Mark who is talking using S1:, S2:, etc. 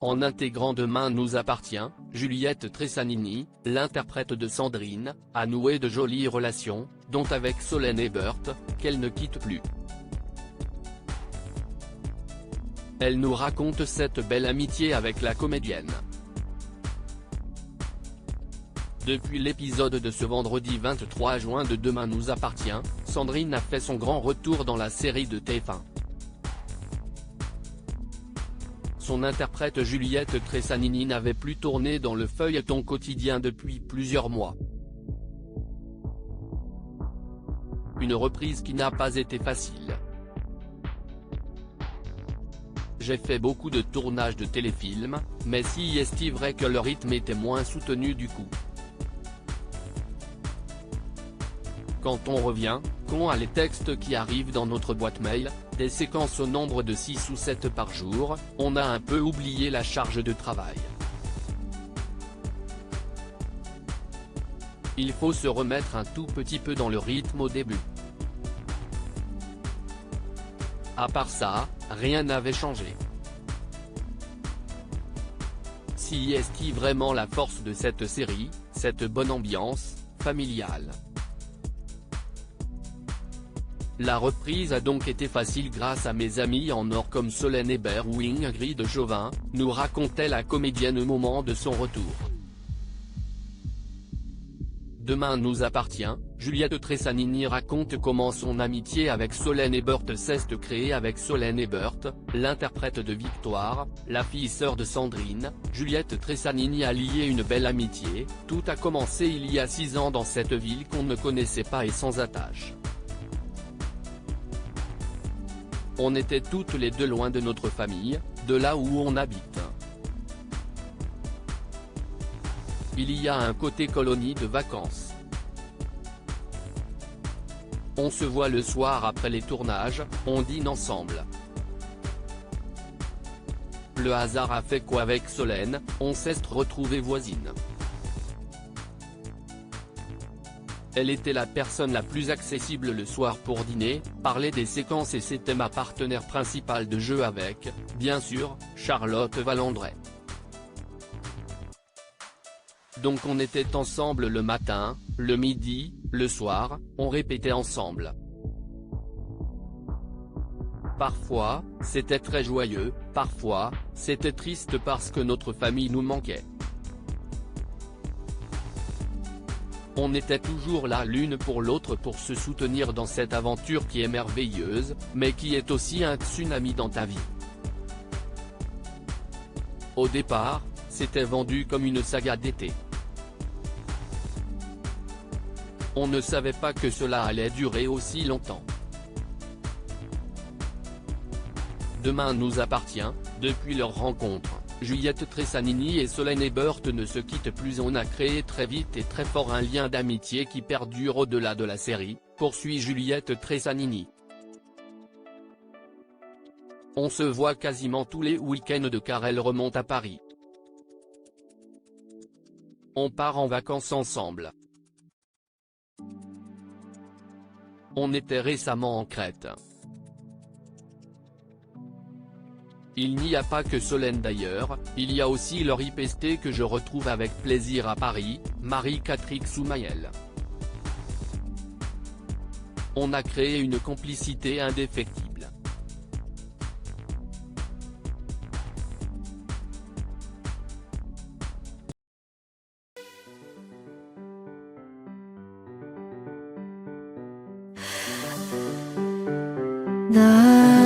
S1: En intégrant Demain nous appartient, Juliette Tressanini, l'interprète de Sandrine, a noué de jolies relations, dont avec Solène Ebert, qu'elle ne quitte plus. Elle nous raconte cette belle amitié avec la comédienne. Depuis l'épisode de ce vendredi 23 juin de Demain nous appartient, Sandrine a fait son grand retour dans la série de TF1. Son interprète Juliette Tressanini n'avait plus tourné dans le feuilleton quotidien depuis plusieurs mois. Une reprise qui n'a pas été facile. J'ai fait beaucoup de tournages de téléfilms, mais si est vrai que le rythme était moins soutenu du coup. Quand on revient, qu'on a les textes qui arrivent dans notre boîte mail, des séquences au nombre de 6 ou 7 par jour, on a un peu oublié la charge de travail. Il faut se remettre un tout petit peu dans le rythme au début. À part ça, rien n'avait changé. Si est vraiment la force de cette série, cette bonne ambiance, familiale. La reprise a donc été facile grâce à mes amis en or comme Solène Ebert ou Ingrid Jovin, nous racontait la comédienne au moment de son retour. Demain nous appartient, Juliette Tressanini raconte comment son amitié avec Solène Ebert s'est créée avec Solène Ebert, l'interprète de Victoire, la fille-sœur de Sandrine. Juliette Tressanini a lié une belle amitié, tout a commencé il y a 6 ans dans cette ville qu'on ne connaissait pas et sans attache. On était toutes les deux loin de notre famille, de là où on habite. Il y a un côté colonie de vacances. On se voit le soir après les tournages, on dîne ensemble. Le hasard a fait qu'avec Solène, on s'est retrouvées voisines. Elle était la personne la plus accessible le soir pour dîner, parler des séquences et c'était ma partenaire principale de jeu avec, bien sûr, Charlotte Valandret. Donc on était ensemble le matin, le midi, le soir, on répétait ensemble. Parfois, c'était très joyeux, parfois, c'était triste parce que notre famille nous manquait. On était toujours là l'une pour l'autre pour se soutenir dans cette aventure qui est merveilleuse, mais qui est aussi un tsunami dans ta vie. Au départ, c'était vendu comme une saga d'été. On ne savait pas que cela allait durer aussi longtemps. Demain nous appartient, depuis leur rencontre, Juliette Tressanini et Solène Ebert ne se quittent plus. On a créé très vite et très fort un lien d'amitié qui perdure au-delà de la série, poursuit Juliette Tressanini. On se voit quasiment tous les week-ends car elle remonte à Paris. On part en vacances ensemble. On était récemment en Crète. Il n'y a pas que Solène d'ailleurs, il y a aussi leur IPST que je retrouve avec plaisir à Paris, Marie-Catherine Soumaël. On a créé une complicité indéfectible.
S2: 나